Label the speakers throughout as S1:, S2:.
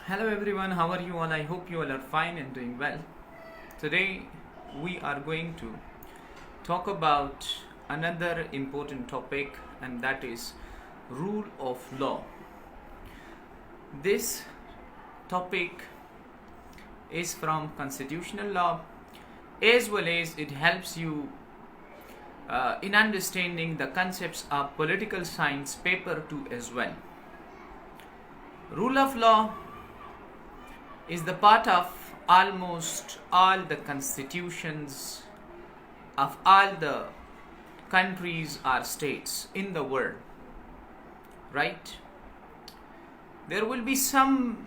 S1: Hello everyone, how are you all? I hope you all are fine and doing well. Today we are going to talk about another important topic, and that is rule of law. This topic is from constitutional law, as well as it helps you in understanding the concepts of political science paper 2 as well. Rule of law is the part of almost all the constitutions of all the countries or states in the world, right? There will be some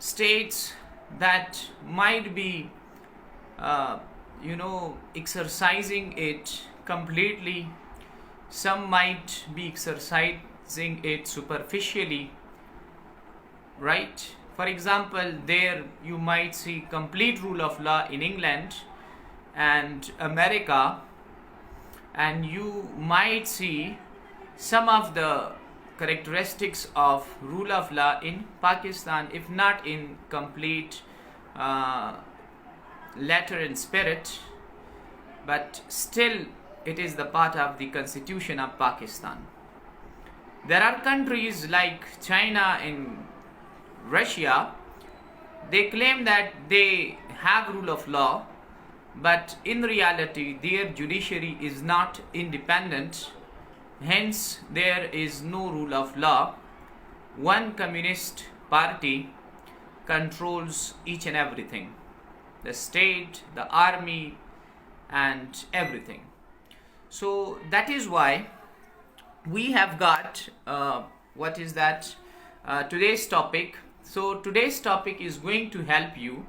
S1: states that might be exercising it completely. Some might be exercising it superficially, right? For example, there you might see complete rule of law in England and America, and you might see some of the characteristics of rule of law in Pakistan, if not in complete letter and spirit, but still it is the part of the constitution of Pakistan. There are countries like China and Russia. They claim that they have rule of law, but in reality their judiciary is not independent, hence there is no rule of law. One communist party controls each and everything, the state, the army, and everything. So that is why we have got today's topic. So today's topic is going to help you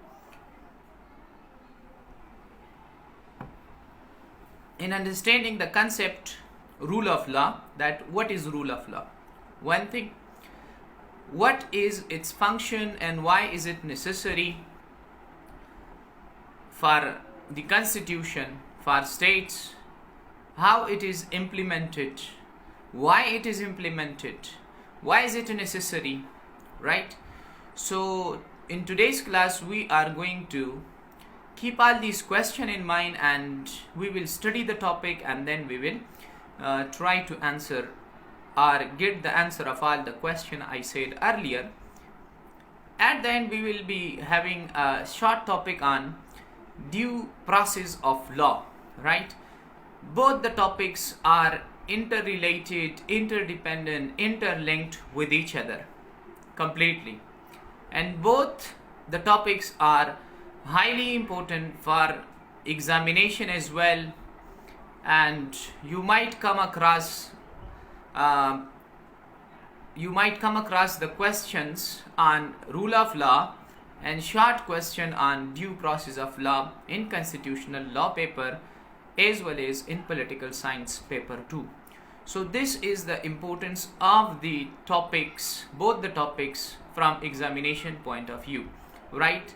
S1: in understanding the concept rule of law. That what is rule of law? One thing, what is its function and why is it necessary for the constitution, for states, how it is implemented, why it is implemented, why is it necessary, right? So in today's class we are going to keep all these questions in mind, and we will study the topic, and then we will try to answer or get the answer of all the question I said earlier. At the end we will be having a short topic on due process of law, right? Both the topics are interrelated, interdependent, interlinked with each other completely, and both the topics are highly important for examination as well. And you might come across the questions on rule of law and short question on due process of law in constitutional law paper, as well as in political science paper 2. So this is the importance of the topics, both the topics from examination point of view, right?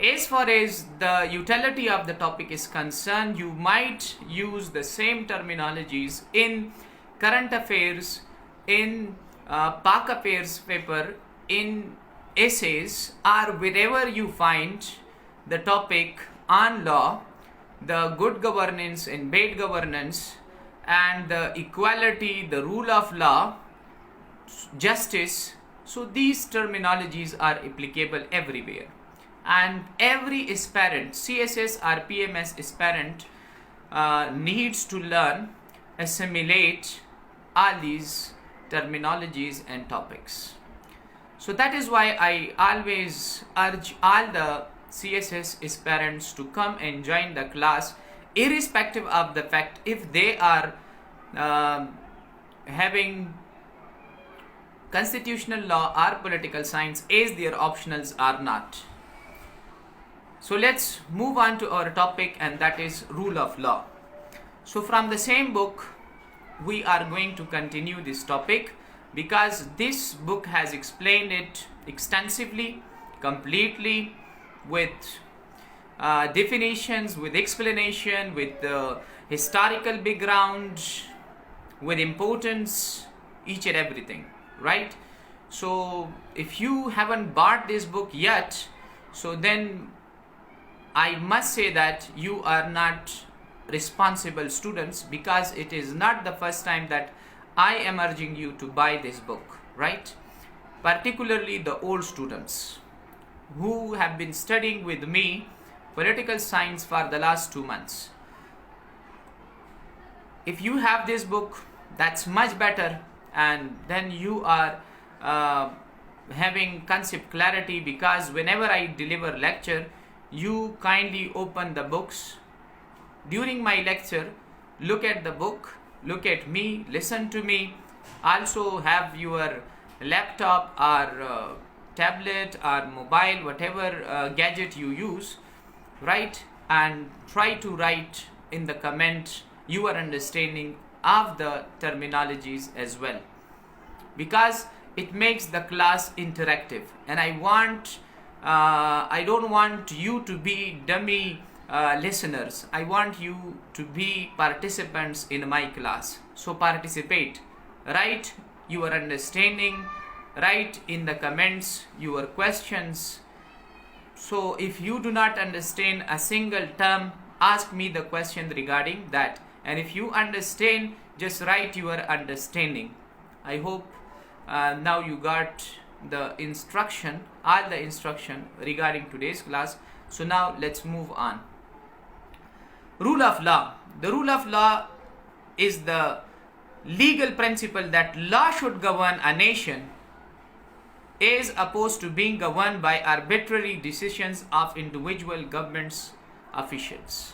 S1: As far as the utility of the topic is concerned, you might use the same terminologies in current affairs, in Pak affairs paper, in essays, or wherever you find the topic on law, the good governance and bad governance, and the equality, the rule of law, justice. So these terminologies are applicable everywhere, and every aspirant, CSS or PMS aspirant, needs to learn, assimilate all these terminologies and topics. So that is why I always urge all the CSS aspirants to come and join the class, irrespective of the fact if they are having constitutional law or political science as their optionals or not. So let's move on to our topic, and that is rule of law. So from the same book we are going to continue this topic, because this book has explained it extensively, completely, with definitions, with explanation, with the historical background, with importance, each and everything, right? So if you haven't bought this book yet, so then I must say that you are not responsible students, because it is not the first time that I am urging you to buy this book, right? Particularly the old students who have been studying with me political science for the last 2 months. If you have this book, that's much better, and then you are having concept clarity, because whenever I deliver lecture, you kindly open the books during my lecture, look at the book, look at me, listen to me. Also have your laptop or tablet or mobile, whatever gadget you use, right? And try to write in the comment your understanding of the terminologies as well, because it makes the class interactive. And I don't want you to be dummy listeners. I want you to be participants in my class. So participate, write your understanding, write in the comments your questions. So if you do not understand a single term, ask me the question regarding that, and if you understand, just write your understanding. I hope now you got the instruction, all the instruction regarding today's class. So now let's move on. Rule of law. The rule of law is the legal principle that law should govern a nation as opposed to being governed by arbitrary decisions of individual governments officials.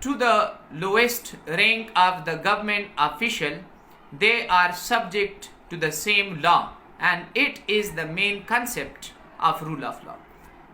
S1: to the lowest rank of the government official, they are subject to the same law, and it is the main concept of rule of law,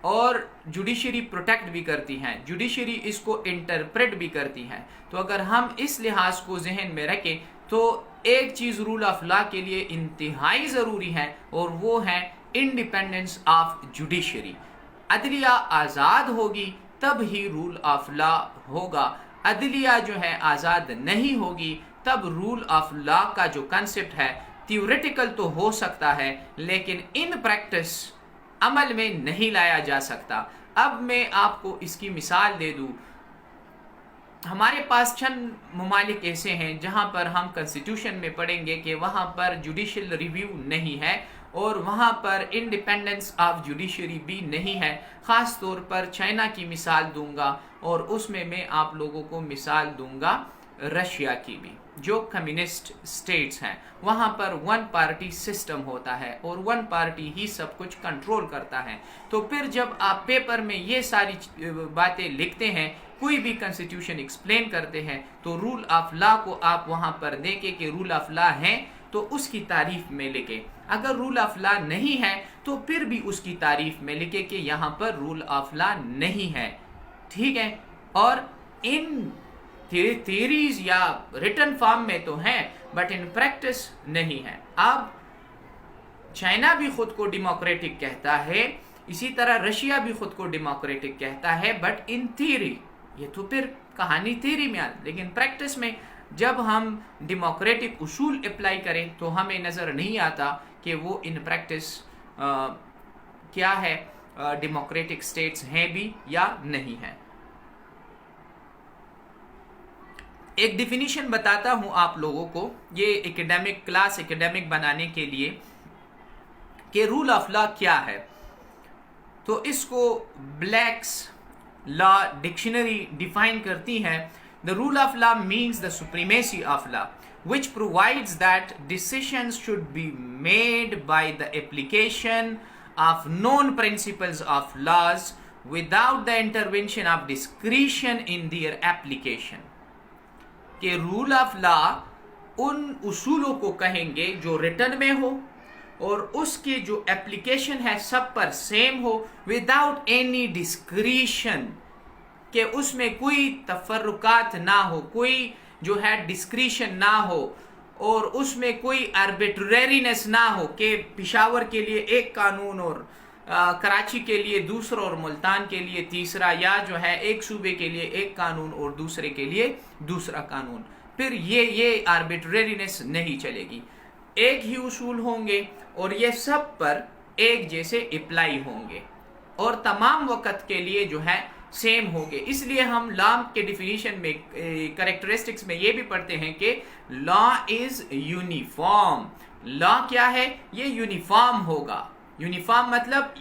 S1: اور judiciary protect بھی کرتی ہیں، judiciary اس کو interpret بھی کرتی ہیں. تو اگر ہم اس لحاظ کو ذہن میں رکھیں تو ایک چیز رول آف لا کے لیے انتہائی ضروری ہے، اور وہ ہے انڈیپینڈنس آف جوڈیشری. عدلیہ آزاد ہوگی تب ہی رول آف لا ہوگا. عدلیہ جو ہے آزاد نہیں ہوگی تب رول آف لا کا جو کنسپٹ ہے تھیوریٹیکل تو ہو سکتا ہے لیکن ان پریکٹس عمل میں نہیں لایا جا سکتا. اب میں آپ کو اس کی مثال دے دوں. ہمارے پاس چند ممالک ایسے ہیں جہاں پر ہم کنسٹیٹیوشن میں پڑھیں گے کہ وہاں پر جوڈیشل ریویو نہیں ہے اور وہاں پر انڈیپینڈنس آف جوڈیشری بھی نہیں ہے. خاص طور پر چائنا کی مثال دوں گا اور اس میں آپ لوگوں کو مثال دوں گا رشیا کی بھی، جو کمیونسٹ سٹیٹس ہیں. وہاں پر ون پارٹی سسٹم ہوتا ہے اور ون پارٹی ہی سب کچھ کنٹرول کرتا ہے. تو پھر جب آپ پیپر میں یہ ساری باتیں لکھتے ہیں، کوئی بھی کنسٹیٹیوشن ایکسپلین کرتے ہیں، تو رول آف لا کو آپ وہاں پر دیکھیں کہ رول آف لا ہے تو اس کی تعریف میں لکھیں. اگر رول آف لا نہیں ہے تو پھر بھی اس کی تعریف میں لکھیں کہ یہاں پر رول آف لا نہیں ہے. ٹھیک ہے؟ اور ان تھیریز یا ریٹن فارم میں تو ہیں بٹ ان پریکٹس نہیں ہے. اب چائنا بھی خود کو ڈیموکریٹک کہتا ہے، اسی طرح رشیا بھی خود کو ڈیموکریٹک کہتا ہے، بٹ ان تھیری. یہ تو پھر کہانی تھیری میں آتی، لیکن پریکٹس میں جب ہم ڈیموکریٹک اصول اپلائی کریں تو ہمیں نظر نہیں آتا کہ وہ ان پریکٹس کیا ہے، ڈیموکریٹک سٹیٹس ہیں بھی یا نہیں ہیں. ایک ڈیفینیشن بتاتا ہوں آپ لوگوں کو، یہ ایکڈیمک بنانے کے لیے کہ رول آف لا کیا ہے. تو اس کو بلیکس لا ڈکشنری ڈیفائن کرتی ہے. The rule of law means the supremacy of law, which provides that decisions should be made by the application of known principles of laws without the intervention of discretion in their application. کہ role of law ان اصولوں کو کہیں گے جو return میں ہو اور اس کی جو اپلیکیشن ہے سب پر سیم ہو وداؤٹ اینی ڈسکریشن، کہ اس میں کوئی تفرقات نہ ہو، کوئی جو ہے ڈسکریشن نہ ہو اور اس میں کوئی آربیٹرینس نہ ہو کہ پشاور کے لیے ایک قانون اور کراچی کے لیے دوسرا اور ملتان کے لیے تیسرا، یا جو ہے ایک صوبے کے لیے ایک قانون اور دوسرے کے لیے دوسرا قانون. پھر یہ آربیٹرینس نہیں چلے گی. ایک ہی اصول ہوں گے اور یہ سب پر ایک جیسے اپلائی ہوں گے اور تمام وقت کے لیے جو ہے سیم ہوں گے. اس لیے ہم لا کے ڈیفینیشن میں کریکٹرسٹکس میں یہ بھی پڑھتے ہیں کہ لا از یونیفارم. لا کیا ہے؟ یہ یونیفارم ہوگا. یونیفارم مطلب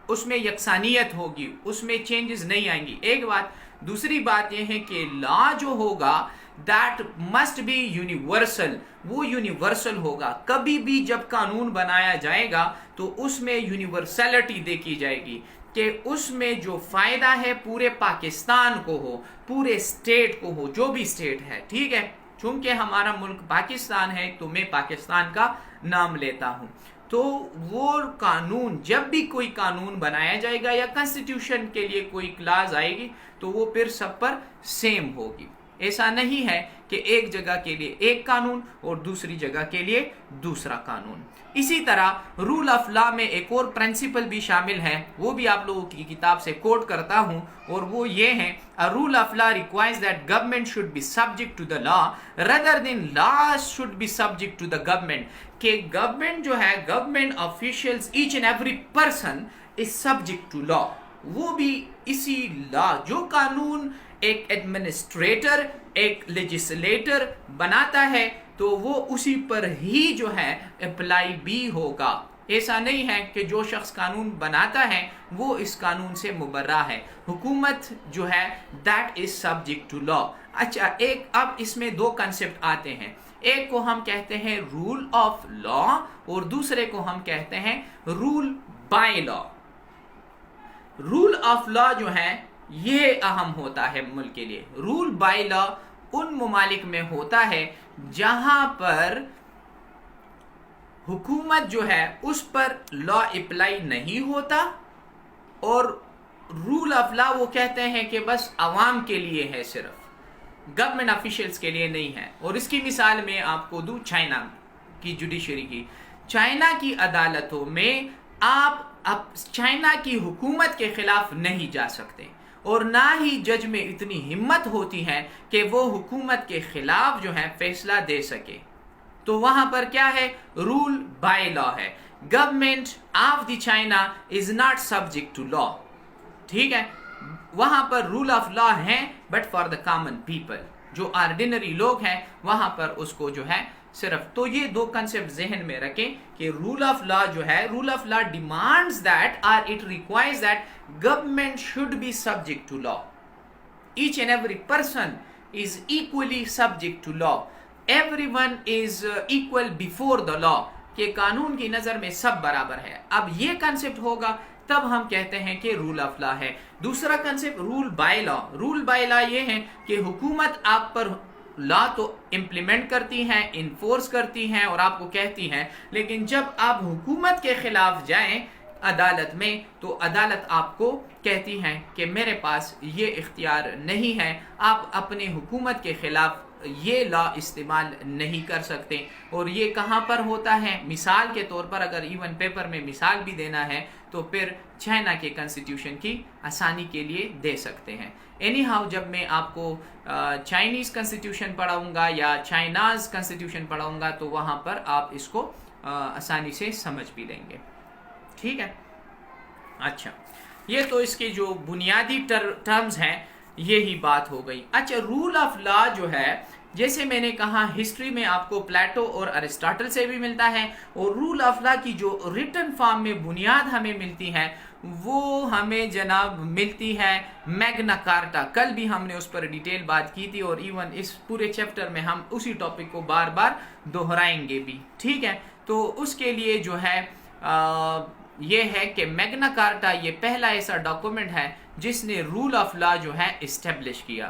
S1: اس میں یکسانیت ہوگی، اس میں چینجز نہیں آئیں گی. ایک بات. دوسری بات یہ ہے کہ لا جو ہوگا that must be universal، وہ یونیورسل ہوگا. کبھی بھی جب قانون بنایا جائے گا تو اس میں یونیورسلٹی دیکھی جائے گی کہ اس میں جو فائدہ ہے پورے پاکستان کو ہو، پورے اسٹیٹ کو ہو، جو بھی اسٹیٹ ہے. ٹھیک ہے؟ چونکہ ہمارا ملک پاکستان ہے تو میں پاکستان کا نام لیتا ہوں. تو وہ قانون، جب بھی کوئی قانون بنایا جائے گا یا کنسٹیٹیوشن کے لیے کوئی کلاز آئے گی تو وہ پھر سب پر سیم ہوگی. ایسا نہیں ہے کہ ایک جگہ کے لیے ایک قانون اور دوسری جگہ کے لیے دوسرا قانون. اسی طرح رول آف لا میں ایک اور پرنسپل بھی شامل ہے، وہ بھی آپ لوگوں کی کتاب سے کوٹ کرتا ہوں، اور وہ یہ ہے A rule of law requires that government should be subject to the law rather than laws should be subject to the government. کہ گورنمنٹ جو ہے، government officials, each and every person is subject to law. وہ بھی اسی لا، جو قانون ایک administrator, ایک لیجسلیٹر بناتا ہے تو وہ اسی پر ہی جو ہے اپلائی بھی ہوگا. ایسا نہیں ہے کہ جو شخص قانون بناتا ہے وہ اس قانون سے مبرہ ہے. حکومت جو ہے دیٹ از سبجیکٹ ٹو لا. اچھا، اب اس میں دو کنسپٹ آتے ہیں. ایک کو ہم کہتے ہیں رول آف لا اور دوسرے کو ہم کہتے ہیں rule by law. Rule of law جو ہے یہ اہم ہوتا ہے ملک کے لیے. رول بائی لا ان ممالک میں ہوتا ہے جہاں پر حکومت جو ہے اس پر لا اپلائی نہیں ہوتا اور رول آف لا وہ کہتے ہیں کہ بس عوام کے لیے ہے، صرف گورنمنٹ آفیشلز کے لیے نہیں ہے. اور اس کی مثال میں آپ کو دوں چائنا کی جوڈیشری کی. چائنا کی عدالتوں میں آپ چائنا کی حکومت کے خلاف نہیں جا سکتے، اور نہ ہی جج میں اتنی ہمت ہوتی ہے کہ وہ حکومت کے خلاف جو ہے فیصلہ دے سکے. تو وہاں پر کیا ہے؟ رول بائی لا ہے. Government of the China is not subject to law. ٹھیک ہے، وہاں پر رول آف لا ہے but for the common people, جو آرڈینری لوگ ہیں وہاں پر اس کو جو ہے صرف. تو یہ دو کنسپٹ ذہن میں رکھیں کہ رول آف لا جو ہے، rule of law demands that اور it requires that government should be subject to law. Each and every person is equally subject to law. Every one is equal before the law, کہ قانون کی نظر میں سب برابر ہے. اب یہ کنسپٹ ہوگا تب ہم کہتے ہیں کہ رول آف لا ہے. دوسرا concept rule by law. Rule by law یہ ہے کہ حکومت آپ پر لا تو امپلیمنٹ کرتی ہیں، انفورس کرتی ہیں اور آپ کو کہتی ہیں، لیکن جب آپ حکومت کے خلاف جائیں عدالت میں تو عدالت آپ کو کہتی ہیں کہ میرے پاس یہ اختیار نہیں ہے، آپ اپنے حکومت کے خلاف یہ لا استعمال نہیں کر سکتے. اور یہ کہاں پر ہوتا ہے؟ مثال کے طور پر اگر ایون پیپر میں مثال بھی دینا ہے تو پھر چائنا کے کنسٹیٹیوشن کی آسانی کے لیے دے سکتے ہیں. اینی ہاؤ جب میں آپ کو چائنیز کنسٹیٹیوشن پڑھاؤں گا یا چائناز کنسٹیٹیوشن پڑھاؤں گا تو وہاں پر آپ اس کو آسانی سے سمجھ بھی لیں گے. ٹھیک ہے، اچھا یہ تو اس کے جو بنیادی ٹرمز ہیں یہی بات ہو گئی. اچھا رول آف لا جو ہے، جیسے میں نے کہا ہسٹری میں آپ کو پلیٹو اور ارسطاٹل سے بھی ملتا ہے، اور رول آف لا کی جو ریٹن فارم میں بنیاد ہمیں ملتی ہے وہ ہمیں جناب ملتی ہے میگنا کارٹا. کل بھی ہم نے اس پر ڈیٹیل بات کی تھی، اور ایون اس پورے چیپٹر میں ہم اسی ٹاپک کو بار بار دہرائیں گے بھی. ٹھیک ہے، تو اس کے لیے جو ہے یہ ہے کہ میگنا کارٹا یہ پہلا ایسا ڈاکومنٹ ہے جس نے رول آف لا جو ہے اسٹیبلش کیا.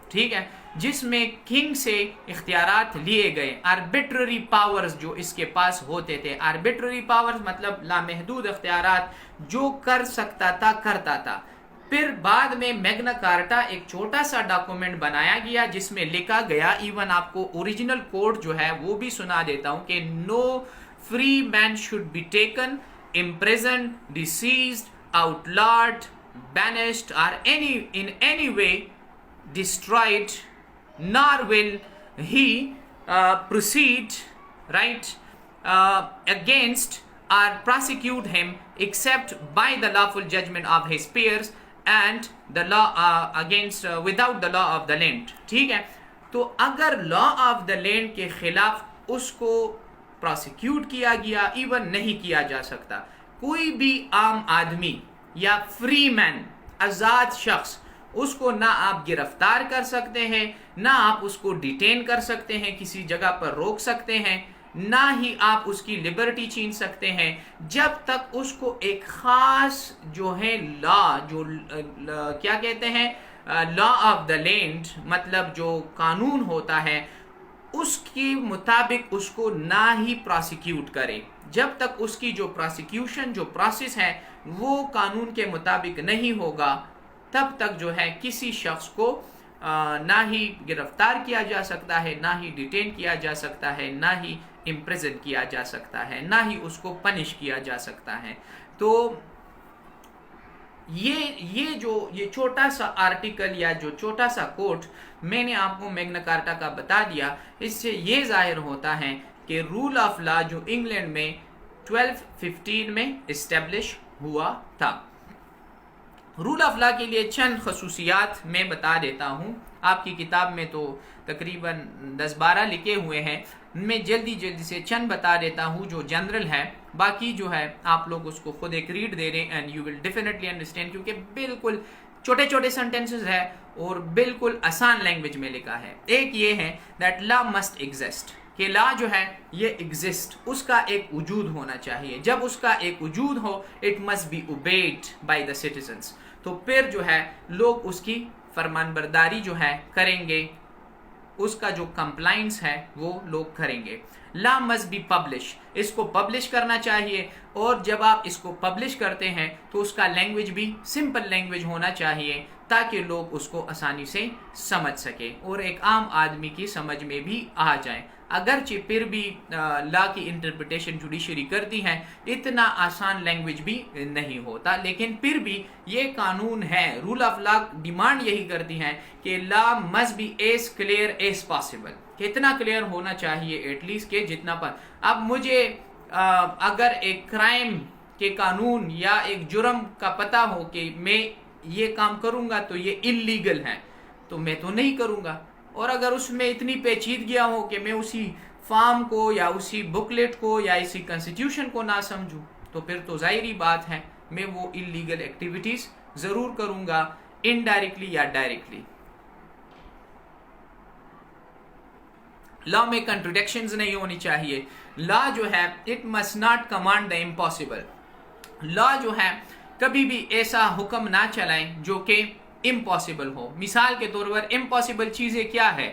S1: ٹھیک ہے، جس میں کنگ سے اختیارات لیے گئے، آربیٹرری پاورز جو اس کے پاس ہوتے تھے. آربیٹرری پاورز مطلب لامحدود اختیارات، جو کر سکتا تھا کرتا تھا. پھر بعد میں میگنا کارٹا ایک چھوٹا سا ڈاکومنٹ بنایا گیا جس میں لکھا گیا، ایون آپ کو اوریجنل کوڈ جو ہے وہ بھی سنا دیتا ہوں، کہ no free man should be taken imprisoned, deceased, outlawed, banished, or in any way destroyed, nor will he proceed right against or prosecute him except by the lawful judgment of his peers and the law against without the law of the land. ٹھیک ہے، تو اگر لا of the land کے خلاف اس کو prosecute کیا گیا، even نہیں کیا جا سکتا. کوئی بھی عام آدمی یا فری مین، آزاد شخص، اس کو نہ آپ گرفتار کر سکتے ہیں، نہ آپ اس کو ڈیٹین کر سکتے ہیں، کسی جگہ پر روک سکتے ہیں، نہ ہی آپ اس کی لبرٹی چھین سکتے ہیں، جب تک اس کو ایک خاص جو ہے لا، جو کیا کہتے ہیں لا آف دا لینڈ، مطلب جو قانون ہوتا ہے اس کے مطابق اس کو نہ ہی پروسیکیوٹ کرے. جب تک اس کی جو پروسیکیوشن جو پروسیس ہے وہ قانون کے مطابق نہیں ہوگا تب تک جو ہے کسی شخص کو نہ ہی گرفتار کیا جا سکتا ہے، نہ ہی ڈیٹین کیا جا سکتا ہے، نہ ہی امپریزن کیا جا سکتا ہے، نہ ہی اس کو پنش کیا جا سکتا ہے. تو یہ چھوٹا سا آرٹیکل یا جو چھوٹا سا کوٹ میں نے آپ کو میگنا کارٹا کا بتا دیا، اس سے یہ ظاہر ہوتا ہے کہ رول آف لا جو انگلینڈ میں 1215 میں اسٹیبلش ہوا تھا. رول آف لا کے لیے چند خصوصیات میں بتا دیتا ہوں. آپ کی کتاب میں تو تقریباً 10-12 لکھے ہوئے ہیں، میں جلدی سے چند بتا دیتا ہوں جو جنرل ہے. باقی جو ہے آپ لوگ اس کو خود ایک ریڈ دے رہے ہیں and you will definitely understand, کیونکہ بالکل چھوٹے چھوٹے سینٹینسز ہے اور بالکل آسان لینگویج میں لکھا ہے. ایک یہ ہے دیٹ لا مسٹ ایگزسٹ، کہ لا جو ہے یہ ایگزسٹ، اس کا ایک وجود ہونا چاہیے. جب اس کا ایک وجود ہو it must be obeyed by the citizens, تو پھر جو ہے لوگ اس کی فرمان برداری جو ہے کریں گے. اس کا جو کمپلائنس ہے وہ لوگ کریں گے. لا must be publish, اس کو پبلش کرنا چاہیے, اور جب آپ اس کو پبلش کرتے ہیں تو اس کا لینگویج بھی سمپل لینگویج ہونا چاہیے تاکہ لوگ اس کو آسانی سے سمجھ سکیں اور ایک عام آدمی کی سمجھ میں بھی آ جائیں. اگرچہ پھر بھی لا کی انٹرپریٹیشن جوڈیشری کرتی ہے, اتنا آسان لینگویج بھی نہیں ہوتا, لیکن پھر بھی یہ قانون ہے. رول آف لا ڈیمانڈ یہی کرتی ہے کہ لا must be as clear as possible, کتنا کلیئر ہونا چاہیے ایٹ لیسٹ کہ جتنا پر. اب مجھے اگر ایک کرائم کے قانون یا ایک جرم کا پتہ ہو کہ میں یہ کام کروں گا تو یہ انلیگل ہے, تو میں تو نہیں کروں گا. اور اگر اس میں اتنی پیچیدگیاں ہو کہ میں اسی فارم کو یا اسی بکلیٹ کو یا اسی کنسٹیٹیوشن کو نہ سمجھوں, تو پھر تو ظاہری بات ہے میں وہ انلیگل ایکٹیویٹیز ضرور کروں گا, انڈائریکٹلی یا ڈائریکٹلی. لا میں کنٹرڈکشنز نہیں ہونی چاہیے. لا جو ہے it must not command the impossible. Law جو ہے کبھی بھی ایسا حکم نہ چلائیں جو کہ امپاسبل ہو. مثال کے طور پر امپاسبل چیزیں کیا ہے؟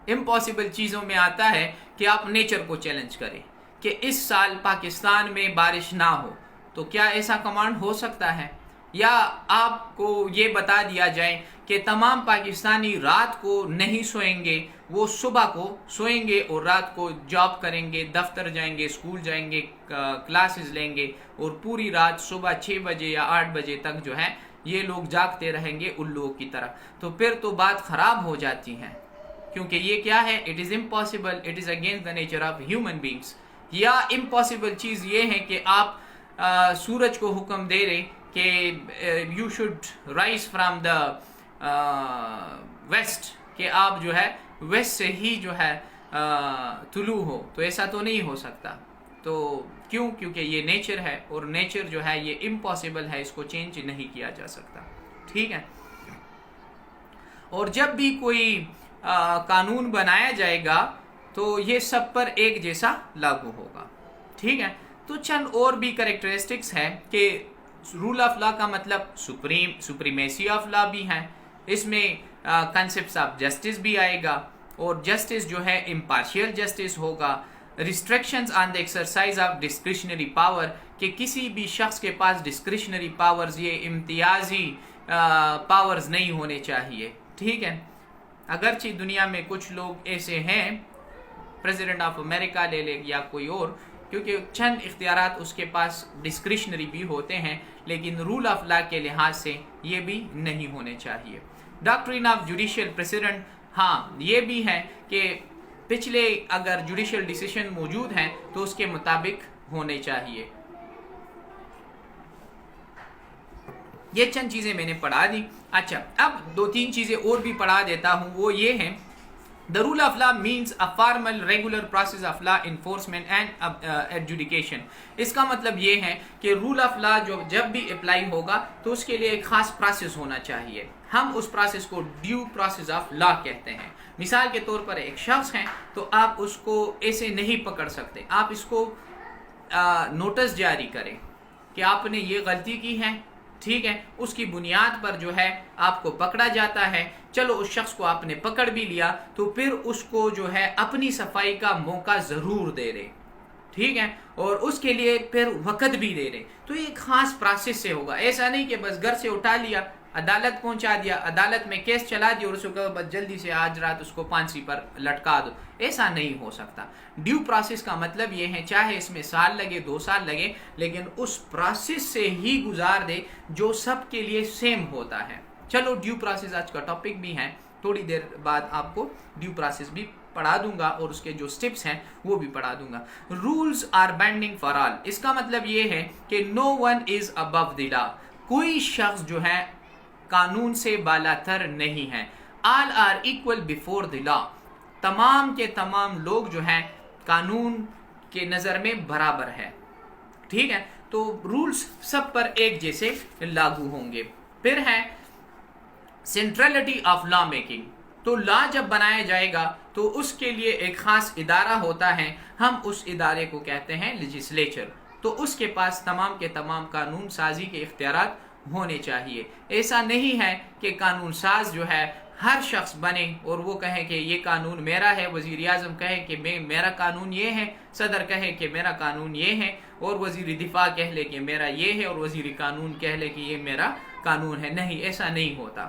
S1: امپاسبل چیزوں میں آتا ہے کہ آپ نیچر کو چیلنج کریں کہ اس سال پاکستان میں بارش نہ ہو, تو کیا ایسا کمانڈ ہو سکتا ہے؟ یا آپ کو یہ بتا دیا جائے کہ تمام پاکستانی رات کو نہیں سوئیں گے, وہ صبح کو سوئیں گے اور رات کو جاب کریں گے, دفتر جائیں گے, اسکول جائیں گے, کلاسز لیں گے, اور پوری رات صبح 6 بجے یا 8 بجے تک جو ہے یہ لوگ جاگتے رہیں گے الوؤں کی طرح. تو پھر تو بات خراب ہو جاتی ہے, کیونکہ یہ کیا ہے؟ It is impossible, it is against the nature of human beings. یا امپاسبل چیز یہ ہے کہ آپ سورج کو حکم دے رہے کہ you should rise from the west, کہ آپ جو ہے ویسٹ سے ہی جو ہے طلوع ہو, تو ایسا تو نہیں ہو سکتا. تو کیوں؟ کیونکہ یہ نیچر ہے, اور نیچر جو ہے یہ امپاسبل ہے, اس کو چینج نہیں کیا جا سکتا. ٹھیک ہے. اور جب بھی کوئی قانون بنایا جائے گا تو یہ سب پر ایک جیسا لاگو ہوگا. ٹھیک ہے. تو چند اور بھی کریکٹرسٹکس ہیں کہ رول آف لا کا مطلب سپریمیسی آف لا بھی ہے, اس میں کنسیپٹس آف جسٹس بھی آئے گا, اور جسٹس جو ہے امپارشل جسٹس ہوگا. Restrictions on the exercise of discretionary power, کہ کسی بھی شخص کے پاس ڈسکریشنری پاورز, یہ امتیازی پاورز نہیں ہونے چاہیے. ٹھیک ہے. اگرچہ دنیا میں کچھ لوگ ایسے ہیں, پریزیڈنٹ آف امریکہ لے لے یا کوئی اور, کیونکہ چند اختیارات اس کے پاس ڈسکریشنری بھی ہوتے ہیں, لیکن رول آف لا کے لحاظ سے یہ بھی نہیں ہونے چاہیے. ڈاکٹرین آف جوڈیشل پریسیڈنٹ, ہاں یہ بھی ہے کہ پچھلے اگر جوڈیشل ڈیسیشن موجود ہیں تو اس کے مطابق ہونے چاہیے. یہ چند چیزیں میں نے پڑھا دی. اچھا, اب 2-3 چیزیں اور بھی پڑھا دیتا ہوں. وہ یہ ہیں, the rule of law means a formal regular process of law enforcement and adjudication. اس کا مطلب یہ ہے کہ رول آف لا جو جب بھی اپلائی ہوگا تو اس کے لیے ایک خاص پروسیس ہونا چاہیے. ہم اس پروسیس کو ڈیو پروسیس آف لا کہتے ہیں. مثال کے طور پر ایک شخص ہے تو آپ اس کو ایسے نہیں پکڑ سکتے, آپ اس کو نوٹس جاری کریں کہ آپ نے یہ غلطی کی ہے. ٹھیک ہے. اس کی بنیاد پر جو ہے آپ کو پکڑا جاتا ہے. چلو اس شخص کو آپ نے پکڑ بھی لیا تو پھر اس کو جو ہے اپنی صفائی کا موقع ضرور دے رہے. ٹھیک ہے. اور اس کے لیے پھر وقت بھی دے رہے. تو یہ ایک خاص پروسیس سے ہوگا. ایسا نہیں کہ بس گھر سے اٹھا لیا, عدالت پہنچا دیا, عدالت میں کیس چلا دیا اور اس کو بس جلدی سے آج رات اس کو پھانسی پر لٹکا دو. ایسا نہیں ہو سکتا. ڈیو پروسیس کا مطلب یہ ہے چاہے اس میں سال لگے 2 سال لگے, لیکن اس پروسیس سے ہی گزار دے جو سب کے لیے سیم ہوتا ہے. چلو ڈیو پروسیس آج کا ٹاپک بھی ہے, تھوڑی دیر بعد آپ کو ڈیو پروسیس بھی پڑھا دوں گا اور اس کے جو سٹیپس ہیں وہ بھی پڑھا دوں گا. Rules are binding for all, اس کا مطلب یہ ہے کہ نو ون از ابو دی لا, کوئی شخص جو ہے قانون سے بالا تر نہیں ہے. آل آر ایکول بیفور دی لا, تمام کے تمام لوگ جو ہیں قانون کے نظر میں برابر ہے. ٹھیک ہے. تو رولز سب پر ایک جیسے لاگو ہوں گے. پھر ہے سینٹرلٹی آف لا میکنگ, تو لا جب بنایا جائے گا تو اس کے لیے ایک خاص ادارہ ہوتا ہے, ہم اس ادارے کو کہتے ہیں لیجسلیچر. تو اس کے پاس تمام کے تمام قانون سازی کے اختیارات ہونے چاہیے. ایسا نہیں ہے کہ قانون ساز جو ہے ہر شخص بنے اور وہ کہے کہ یہ قانون میرا ہے، وزیر اعظم کہے کہ میرا قانون یہ ہے، صدر کہے کہ میرا قانون یہ ہے، اور وزیر دفاع کہہ لے کہ میرا یہ ہے، اور وزیر قانون کہہ لے کہ یہ میرا قانون ہے. نہیں، ایسا نہیں ہوتا.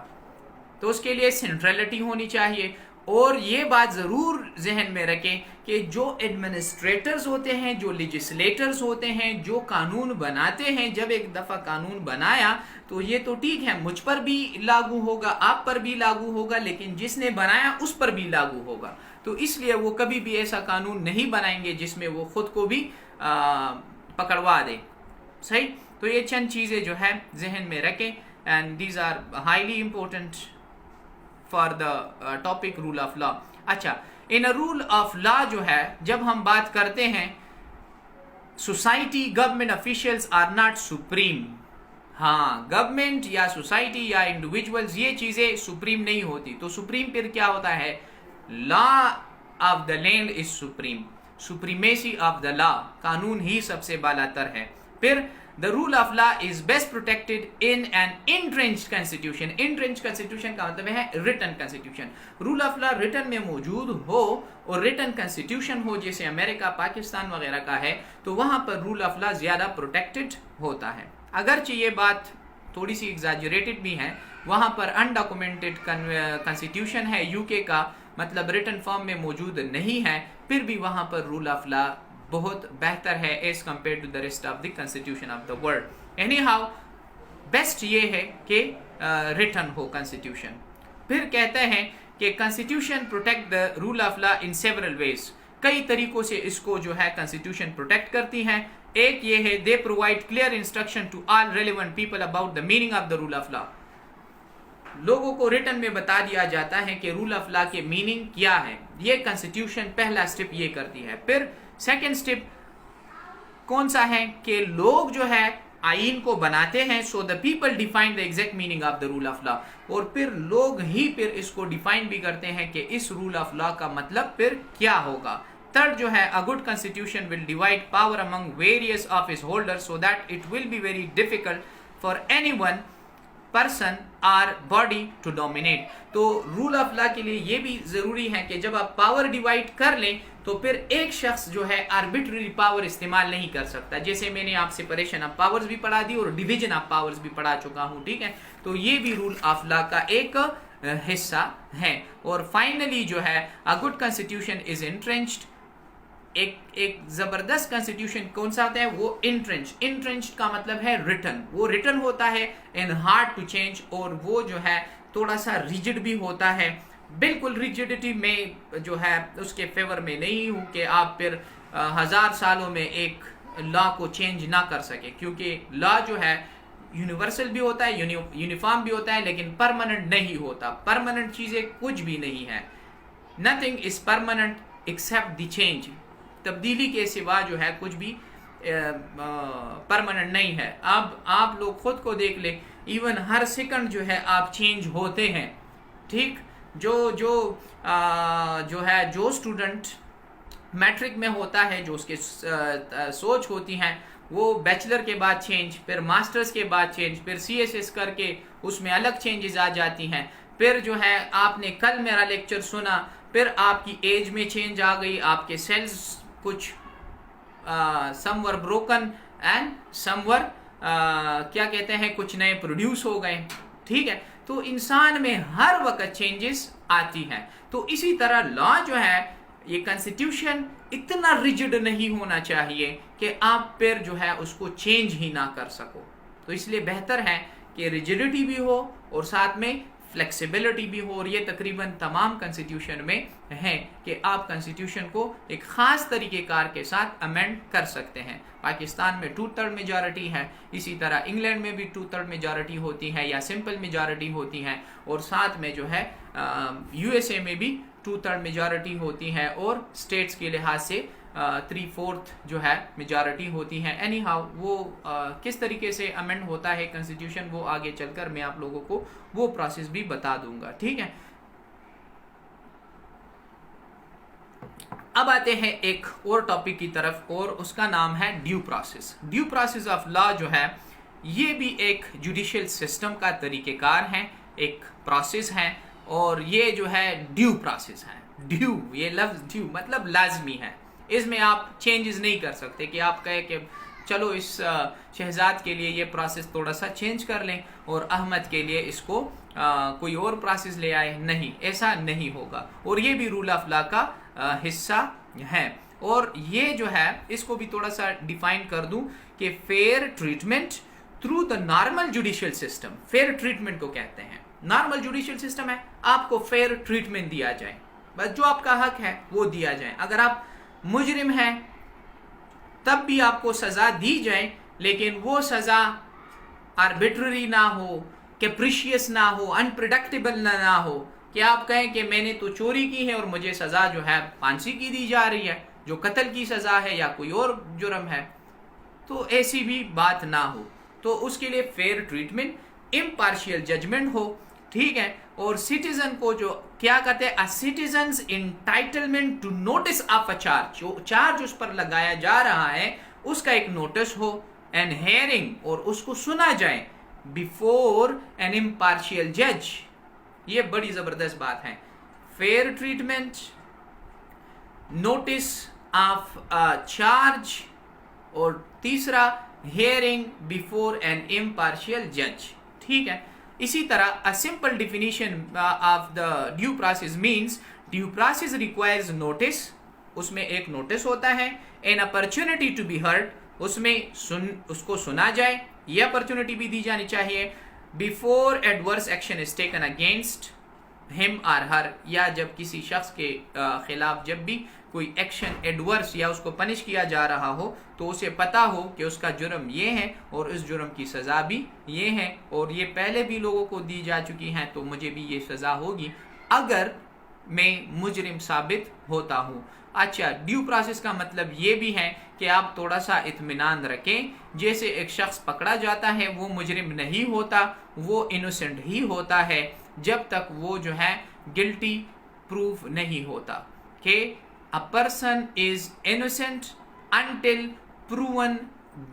S1: تو اس کے لیے سینٹرلٹی ہونی چاہیے. اور یہ بات ضرور ذہن میں رکھیں کہ جو ایڈمنسٹریٹرز ہوتے ہیں، جو لیجسلیٹرز ہوتے ہیں، جو قانون بناتے ہیں، جب ایک دفعہ قانون بنایا تو یہ تو ٹھیک ہے، مجھ پر بھی لاگو ہوگا، آپ پر بھی لاگو ہوگا، لیکن جس نے بنایا اس پر بھی لاگو ہوگا. تو اس لیے وہ کبھی بھی ایسا قانون نہیں بنائیں گے جس میں وہ خود کو بھی پکڑوا دیں. صحیح؟ تو یہ چند چیزیں جو ہے ذہن میں رکھیں، and these are highly important for the topic rule of law. اچھا، ان رول آف لا جو ہے جب ہم بات کرتے ہیں، society, government officials are not supreme. ہاں، گورنمنٹ یا سوسائٹی یا انڈیویجولز یہ چیزیں سپریم نہیں ہوتی. تو سپریم پھر کیا ہوتا ہے؟ Law of the land is supreme, supremacy of the law, قانون ہی سب سے بالا تر ہے. پھر the rule of law is best protected in an entrenched constitution. entrenched constitution کا مطلب ہے written constitution. rule of law written میں موجود ہو اور written constitution ہو، جیسے امریکہ، پاکستان وغیرہ کا ہے، تو وہاں پر rule of law زیادہ protected ہوتا ہے. اگرچہ یہ بات تھوڑی سی ایگزاجریٹڈ بھی ہے، وہاں پر undocumented constitution ہے یو کے کا، مطلب written form میں موجود نہیں ہے، پھر بھی وہاں پر rule of law بہت بہتر ہے as compare to the rest of the constitution of the world. Anyhow best یہ ہے کہ ریٹن ہو کنسٹیٹیوشن. پھر کہتے ہیں کہ constitution protect the rule of law in several ways. کئی طریقوں سے اس کو جو ہے کنسٹیٹیوشن پروٹیکٹ کرتی ہیں. ایک یہ ہے they provide clear instruction to all relevant people about the meaning of the rule of law. لوگوں کو ریٹن میں بتا دیا جاتا ہے کہ رول آف لا کے میننگ کیا ہے. یہ کنسٹیٹیوشن پہلا اسٹیپ یہ کرتی ہے. پھر سیکنڈ اسٹیپ کون سا ہے کہ لوگ جو ہے آئین کو بناتے ہیں، so the people define the exact meaning of the rule of law, اور پھر لوگ ہی پھر اس کو ڈیفائن بھی کرتے ہیں کہ اس رول آف لا کا مطلب پھر کیا ہوگا. تھرڈ جو ہے a good constitution will divide power among various of its holder so that it will be very difficult for any one person or body to dominate. تو رول آف لا کے لیے یہ بھی ضروری ہے کہ جب آپ پاور ڈیوائڈ کر لیں تو پھر ایک شخص جو ہے آربیٹری پاور استعمال نہیں کر سکتا. جیسے میں نے آپ سپریشن آف پاورز بھی پڑھا دی اور ڈویژن آف پاورز بھی پڑھا چکا ہوں، ٹھیک ہے. تو یہ بھی رول آف لا کا ایک حصہ ہے. اور فائنلی جو ہے a good constitution is entrenched. ایک زبردست کنسٹیٹیوشن کون سا ہوتا ہے؟ وہ انٹرنچڈ کا مطلب ہے ریٹن. وہ ریٹن ہوتا ہے اینڈ ہارڈ ٹو چینج، اور وہ جو ہے تھوڑا سا ریجڈ بھی ہوتا ہے. بالکل ریجڈیٹی میں جو ہے اس کے فیور میں نہیں ہوں کہ آپ پھر 1000 سالوں میں ایک لا کو چینج نہ کر سکے، کیونکہ لا جو ہے یونیورسل بھی ہوتا ہے، یونیفارم بھی ہوتا ہے، لیکن پرماننٹ نہیں ہوتا. پرماننٹ چیزیں کچھ بھی نہیں ہے. Nothing is permanent accept the change. تبدیلی کے سوا جو ہے کچھ بھی پرماننٹ نہیں ہے. اب آپ لوگ خود کو دیکھ لیں، ایون ہر سیکنڈ جو ہے آپ چینج ہوتے ہیں، ٹھیک. جو اسٹوڈنٹ میٹرک میں ہوتا ہے، جو اس کے سوچ ہوتی ہیں، وہ بیچلر کے بعد چینج، پھر ماسٹرز کے بعد چینج، پھر سی ایس ایس کر کے اس میں الگ چینجز آ جاتی ہیں. پھر جو ہے آپ نے کل میرا لیکچر سنا، پھر آپ کی ایج میں چینج آ گئی، آپ کے سیلز کچھ سم ور بروکن اینڈ سم ور کیا کہتے ہیں کچھ نئے پروڈیوس ہو گئے، ٹھیک ہے. تو انسان میں ہر وقت چینجز آتی ہیں. تو اسی طرح لا جو ہے، یہ کنسٹیٹیوشن اتنا ریجڈ نہیں ہونا چاہیے کہ آپ پھر جو ہے اس کو چینج ہی نہ کر سکو. تو اس لیے بہتر ہے کہ ریجڈیٹی بھی ہو اور ساتھ میں فلیکسیبلٹی بھی ہو. اور یہ تقریباً تمام کنسٹیٹیوشن میں ہے کہ آپ کنسٹیٹیوشن کو ایک خاص طریقہ کار کے ساتھ امینڈ کر سکتے ہیں. پاکستان میں 2/3 میجارٹی ہے، اسی طرح انگلینڈ میں بھی 2/3 میجارٹی ہوتی ہے یا سمپل میجارٹی ہوتی ہے، اور ساتھ میں جو ہے یو ایس اے میں بھی 2/3 میجارٹی ہوتی ہے، اور اسٹیٹس کے لحاظ سے 3/4 جو ہے میجارٹی ہوتی ہے. اینی ہاؤ وہ کس طریقے سے امینڈ ہوتا ہے کنسٹیٹیوشن، وہ آگے چل کر میں آپ لوگوں کو وہ پروسیس بھی بتا دوں گا، ٹھیک ہے. اب آتے ہیں ایک اور ٹاپک کی طرف، اور اس کا نام ہے due process. Due process of law جو ہے یہ بھی ایک جوڈیشل سسٹم کا طریقہ کار ہے، ایک پروسیس ہے. اور یہ جو ہے ڈیو پروسیس ہے. ڈیو، یہ لفظ ڈیو مطلب لازمی ہے، اس میں آپ چینجز نہیں کر سکتے کہ آپ کہیں کہ چلو اس شہزاد کے لیے یہ پروسیس تھوڑا سا چینج کر لیں اور احمد کے لیے اس کو کوئی اور پروسیس لے آئے. نہیں، ایسا نہیں ہوگا. اور یہ بھی رول آف لا کا حصہ ہے. اور یہ جو ہے اس کو بھی تھوڑا سا ڈیفائن کر دوں کہ fair treatment through the normal judicial system. Fair treatment کو کہتے ہیں، نارمل جوڈیشل سسٹم ہے، آپ کو فیئر ٹریٹمنٹ دیا جائے، بس جو آپ کا حق ہے وہ دیا جائے. اگر آپ مجرم ہیں تب بھی آپ کو سزا دی جائے، لیکن وہ سزا آربیٹری نہ ہو، کیپریشیس نہ ہو، انپریڈکٹیبل نہ ہو کہ آپ کہیں کہ میں نے تو چوری کی ہے اور مجھے سزا جو ہے پھانسی کی دی جا رہی ہے، جو قتل کی سزا ہے یا کوئی اور جرم ہے. تو ایسی بھی بات نہ ہو. تو اس کے لیے فیئر ٹریٹمنٹ، امپارشیل ججمنٹ ہو. ٹھیک ہے. اور سٹیزن کو جو کیا کہتے ہیں، citizens entitlement to notice of a charge, جو چارج اس پر لگایا جا رہا ہے اس کا ایک نوٹس ہو، اینڈ ہیئرنگ، اور اس کو سنا جائے بیفور این امپارشیل جج. یہ بڑی زبردست بات ہے. Fair treatment, notice of charge, اور تیسرا ہیئرنگ بیفور این امپارشیل جج. ٹھیک ہے. اسی طرح a simple definition of the due process means due process requires notice، اس میں ایک نوٹس ہوتا ہے، an opportunity to be heard، اس میں اس کو سنا جائے، یہ اپرچونٹی بھی دی جانی چاہیے، before adverse action is taken against him or her، یا جب کسی شخص کے خلاف جب بھی کوئی ایکشن ایڈورس یا اس کو پنش کیا جا رہا ہو تو اسے پتا ہو کہ اس کا جرم یہ ہے اور اس جرم کی سزا بھی یہ ہے، اور یہ پہلے بھی لوگوں کو دی جا چکی ہیں تو مجھے بھی یہ سزا ہوگی اگر میں مجرم ثابت ہوتا ہوں. اچھا، ڈیو پروسیس کا مطلب یہ بھی ہے کہ آپ تھوڑا سا اطمینان رکھیں، جیسے ایک شخص پکڑا جاتا ہے وہ مجرم نہیں ہوتا، وہ انوسنٹ ہی ہوتا ہے جب تک وہ جو ہے گلٹی پروف نہیں ہوتا. کہ a person is innocent until proven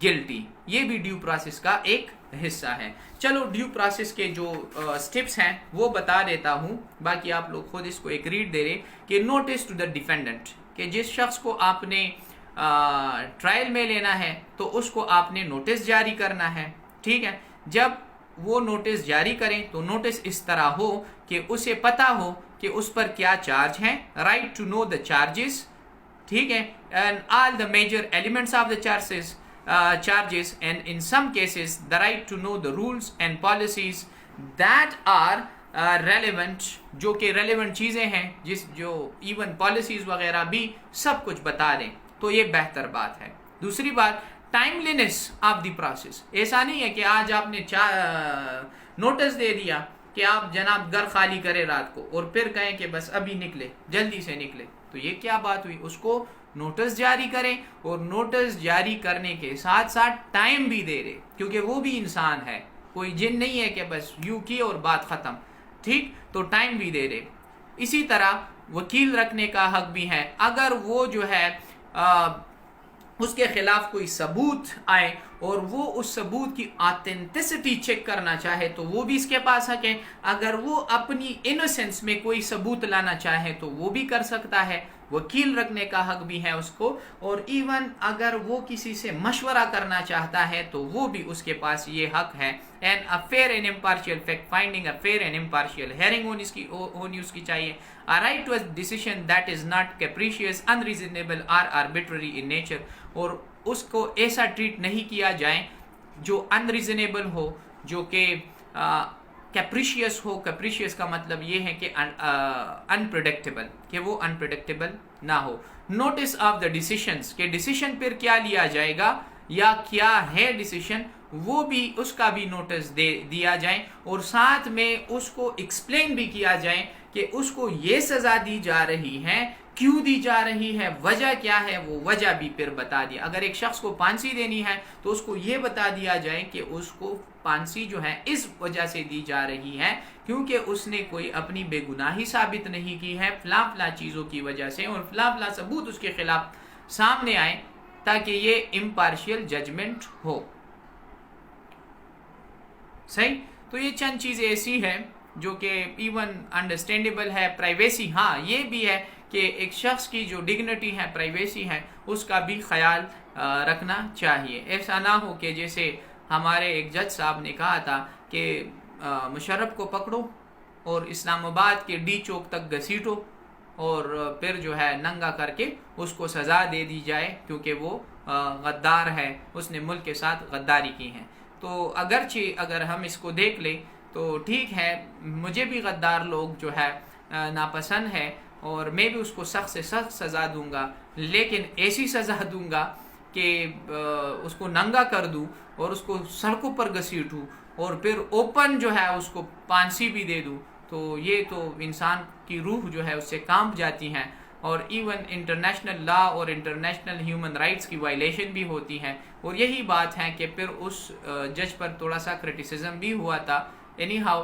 S1: guilty. یہ بھی ڈیو پروسیس کا ایک حصہ ہے. چلو ڈیو پروسیس کے جو سٹیپس ہیں وہ بتا دیتا ہوں، باقی آپ لوگ خود اس کو ایک ریڈ دے رہے. کہ نوٹس ٹو دا ڈیفینڈنٹ، کہ جس شخص کو آپ نے ٹرائل میں لینا ہے تو اس کو آپ نے نوٹس جاری کرنا ہے. ٹھیک ہے. جب وہ نوٹس جاری کریں تو نوٹس اس طرح ہو کہ اسے پتا ہو کہ اس پر کیا چارج ہیں، right to know the charges. ٹھیک ہے. And all the major elements of the charges and in some cases the right to know the rules and policies that are relevant, جو کہ ریلیونٹ چیزیں ہیں، جو ایون پالیسیز وغیرہ بھی سب کچھ بتا دیں تو یہ بہتر بات ہے. دوسری بات، ٹائملینس آف دی پروسیس. ایسا نہیں ہے کہ آج آپ نے نوٹس دے دیا کہ آپ جناب گھر خالی کرے رات کو اور پھر کہیں کہ بس ابھی نکلے، جلدی سے نکلے، تو یہ کیا بات ہوئی؟ اس کو نوٹس جاری کریں، اور نوٹس جاری کرنے کے ساتھ ساتھ ٹائم بھی دے رہے، کیونکہ وہ بھی انسان ہے، کوئی جن نہیں ہے کہ بس یوں کی اور بات ختم. ٹھیک. تو ٹائم بھی دے رہے. اسی طرح وکیل رکھنے کا حق بھی ہے. اگر وہ جو ہے اس کے خلاف کوئی ثبوت آئے اور وہ اس ثبوت کی آتھینٹسٹی چیک کرنا چاہے تو وہ بھی اس کے پاس حق ہے. اگر وہ اپنی انوسینس میں کوئی ثبوت لانا چاہے تو وہ بھی کر سکتا ہے. وکیل رکھنے کا حق بھی ہے اس کو. اور ایون اگر وہ کسی سے مشورہ کرنا چاہتا ہے تو وہ بھی اس کے پاس یہ حق ہے. And a fair and impartial fact finding, a fair and impartial hearing ہونی اس کی چاہیے. A right to a decision that is not capricious, unreasonable or arbitrary in nature. اور اس کو ایسا ٹریٹ نہیں کیا جائے جو انریزنیبل ہو، جو کہ کیپریشیس ہو. کیپریشیس کا مطلب یہ ہے کہ انپریڈکٹیبل، کہ وہ انپریڈکٹیبل نہ ہو. نوٹس آف دا ڈیسیشنز، کہ ڈیسیشن پھر کیا لیا جائے گا یا کیا ہے ڈیسیشن، وہ بھی اس کا بھی نوٹس دیا جائے، اور ساتھ میں اس کو ایکسپلین بھی کیا جائے کہ اس کو یہ سزا دی جا رہی ہے، کیوں دی جا رہی ہے، وجہ کیا ہے، وہ وجہ بھی پھر بتا دیا. اگر ایک شخص کو پھانسی دینی ہے تو اس کو یہ بتا دیا جائے کہ اس کو پھانسی جو ہے اس وجہ سے دی جا رہی ہے کیونکہ اس نے کوئی اپنی بے گناہی ثابت نہیں کی ہے فلاں فلاں چیزوں کی وجہ سے، اور فلاں فلاں ثبوت اس کے خلاف سامنے آئے تاکہ یہ امپارشیل ججمنٹ ہو. صحیح. تو یہ چند چیزیں ایسی ہیں جو کہ ایون انڈرسٹینڈیبل ہے. پرائیویسی ہاں یہ بھی ہے کہ ایک شخص کی جو ڈگنیٹی ہے, پرائیویسی ہے, اس کا بھی خیال رکھنا چاہیے. ایسا نہ ہو کہ جیسے ہمارے ایک جج صاحب نے کہا تھا کہ مشرف کو پکڑو اور اسلام آباد کے ڈی چوک تک گھسیٹو اور پھر جو ہے ننگا کر کے اس کو سزا دے دی جائے کیونکہ وہ غدار ہے, اس نے ملک کے ساتھ غداری کی ہے. تو اگرچہ اگر ہم اس کو دیکھ لیں تو ٹھیک ہے, مجھے بھی غدار لوگ جو ہے ناپسند ہے اور میں بھی اس کو سخت سے سخت سزا دوں گا, لیکن ایسی سزا دوں گا کہ اس کو ننگا کر دوں اور اس کو سڑکوں پر گھسیٹوں اور پھر اوپن جو ہے اس کو پھانسی بھی دے دوں. تو یہ تو انسان کی روح جو ہے اس سے کانپ جاتی ہیں, اور ایون انٹرنیشنل لا اور انٹرنیشنل ہیومن رائٹس کی وائلیشن بھی ہوتی ہے. اور یہی بات ہے کہ پھر اس جج پر تھوڑا سا کرٹیسزم بھی ہوا تھا. اینی ہاؤ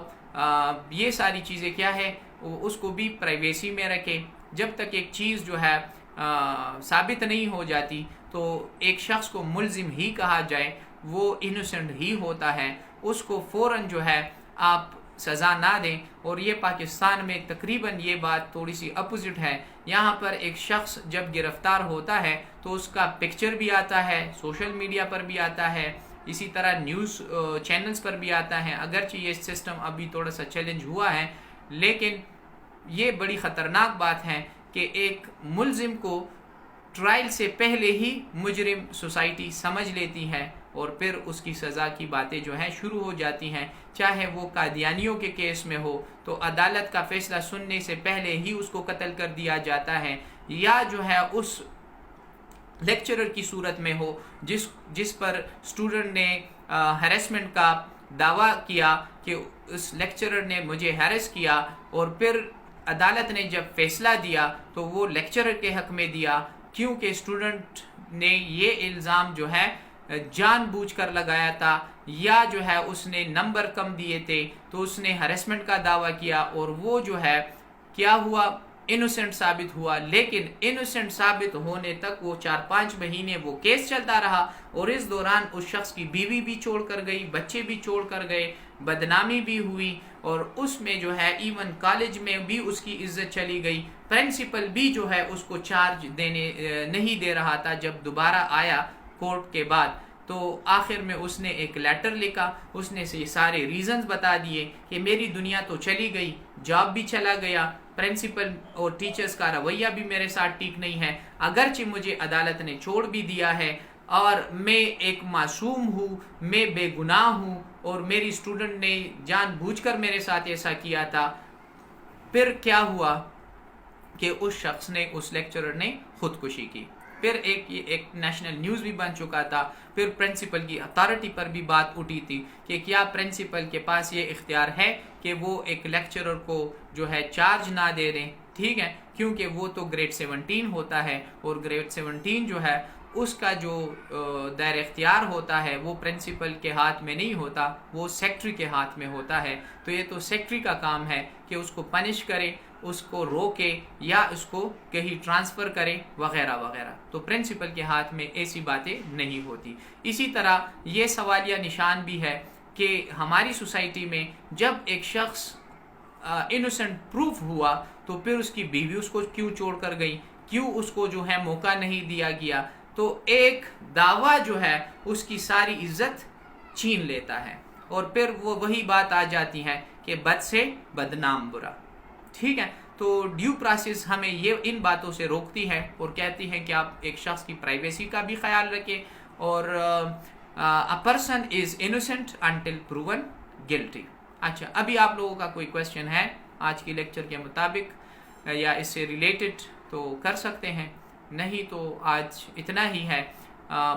S1: یہ ساری چیزیں کیا ہے, اس کو بھی پرائیویسی میں رکھے. جب تک ایک چیز جو ہے ثابت نہیں ہو جاتی تو ایک شخص کو ملزم ہی کہا جائے, وہ انوسنٹ ہی ہوتا ہے, اس کو فوراً جو ہے آپ سزا نہ دیں. اور یہ پاکستان میں تقریباً یہ بات تھوڑی سی اپوزٹ ہے. یہاں پر ایک شخص جب گرفتار ہوتا ہے تو اس کا پکچر بھی آتا ہے, سوشل میڈیا پر بھی آتا ہے, اسی طرح نیوز چینلز پر بھی آتا ہے. اگرچہ یہ سسٹم ابھی تھوڑا سا چیلنج ہوا ہے, لیکن یہ بڑی خطرناک بات ہے کہ ایک ملزم کو ٹرائل سے پہلے ہی مجرم سوسائٹی سمجھ لیتی ہے اور پھر اس کی سزا کی باتیں جو ہیں شروع ہو جاتی ہیں. چاہے وہ قادیانیوں کے کیس میں ہو تو عدالت کا فیصلہ سننے سے پہلے ہی اس کو قتل کر دیا جاتا ہے, یا جو ہے اس لیکچرر کی صورت میں ہو جس پر اسٹوڈنٹ نے ہیرسمنٹ کا دعویٰ کیا کہ اس لیکچرر نے مجھے ہیرس کیا, اور پھر عدالت نے جب فیصلہ دیا تو وہ لیکچرر کے حق میں دیا کیونکہ اسٹوڈنٹ نے یہ الزام جو ہے جان بوجھ کر لگایا تھا, یا جو ہے اس نے نمبر کم دیے تھے تو اس نے ہیرسمنٹ کا دعویٰ کیا, اور وہ جو ہے کیا ہوا, انوسنٹ ثابت ہوا. لیکن انوسنٹ ثابت ہونے تک وہ 4-5 مہینے وہ کیس چلتا رہا, اور اس دوران اس شخص کی بیوی بھی چھوڑ کر گئی, بچے بھی چھوڑ کر گئے, بدنامی بھی ہوئی, اور اس میں جو ہے ایون کالج میں بھی اس کی عزت چلی گئی. پرنسپل بھی جو ہے اس کو چارج نہیں دے رہا تھا. جب دوبارہ آیا کورٹ کے بعد تو آخر میں اس نے ایک لیٹر لکھا, اس نے یہ سارے ریزنز بتا دیے کہ میری دنیا تو چلی گئی, جاب بھی چلا گیا, پرنسپل اور ٹیچرز کا رویہ بھی میرے ساتھ ٹھیک نہیں ہے, اگرچہ مجھے عدالت نے چھوڑ بھی دیا ہے اور میں ایک معصوم ہوں, میں بے گناہ ہوں, اور میری اسٹوڈنٹ نے جان بوجھ کر میرے ساتھ ایسا کیا تھا. پھر کیا ہوا کہ اس شخص نے, اس لیکچرر نے خودکشی کی. پھر ایک نیشنل نیوز بھی بن چکا تھا. پھر پرنسپل کی اتھارٹی پر بھی بات اٹھی تھی کہ کیا پرنسپل کے پاس یہ اختیار ہے کہ وہ ایک لیکچرر کو جو ہے چارج نہ دے دیں, ٹھیک ہے, کیونکہ وہ تو گریڈ 17 ہوتا ہے, اور گریڈ 17 جو ہے اس کا جو دائر اختیار ہوتا ہے وہ پرنسپل کے ہاتھ میں نہیں ہوتا, وہ سیکٹری کے ہاتھ میں ہوتا ہے. تو یہ تو سیکٹری کا کام ہے کہ اس کو پنش کرے, اس کو روکے, یا اس کو کہیں ٹرانسفر کرے وغیرہ وغیرہ. تو پرنسپل کے ہاتھ میں ایسی باتیں نہیں ہوتی. اسی طرح یہ سوالیہ نشان بھی ہے کہ ہماری سوسائٹی میں جب ایک شخص انوسنٹ پروف ہوا تو پھر اس کی بیوی اس کو کیوں چھوڑ کر گئی, کیوں اس کو جو ہے موقع نہیں دیا گیا. تو ایک دعویٰ جو ہے اس کی ساری عزت چھین لیتا ہے, اور پھر وہ وہی بات آ جاتی ہے کہ بد سے بدنام برا, ٹھیک ہے. تو ڈیو پروسیس ہمیں یہ ان باتوں سے روکتی ہے اور کہتی ہے کہ آپ ایک شخص کی پرائیویسی کا بھی خیال رکھیں, اور a person is innocent until proven guilty. اچھا, ابھی آپ لوگوں کا کوئی کویشچن ہے آج کی لیکچر کے مطابق یا اس سے ریلیٹڈ تو کر سکتے ہیں, نہیں تو آج اتنا ہی ہے.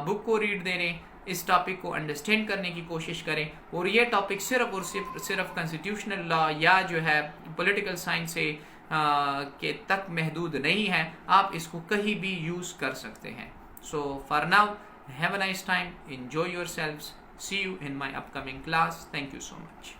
S1: بک کو ریڈ دے رہے, اس ٹاپک کو انڈرسٹینڈ کرنے کی کوشش کریں, اور یہ ٹاپک صرف اور صرف کنسٹیٹیوشنل لا یا جو ہے پولیٹیکل سائنس سے کے تک محدود نہیں ہے, آپ اس کو کہیں بھی یوز کر سکتے ہیں. So for now, have a nice time, enjoy yourselves, see you in my upcoming class. Thank you so much.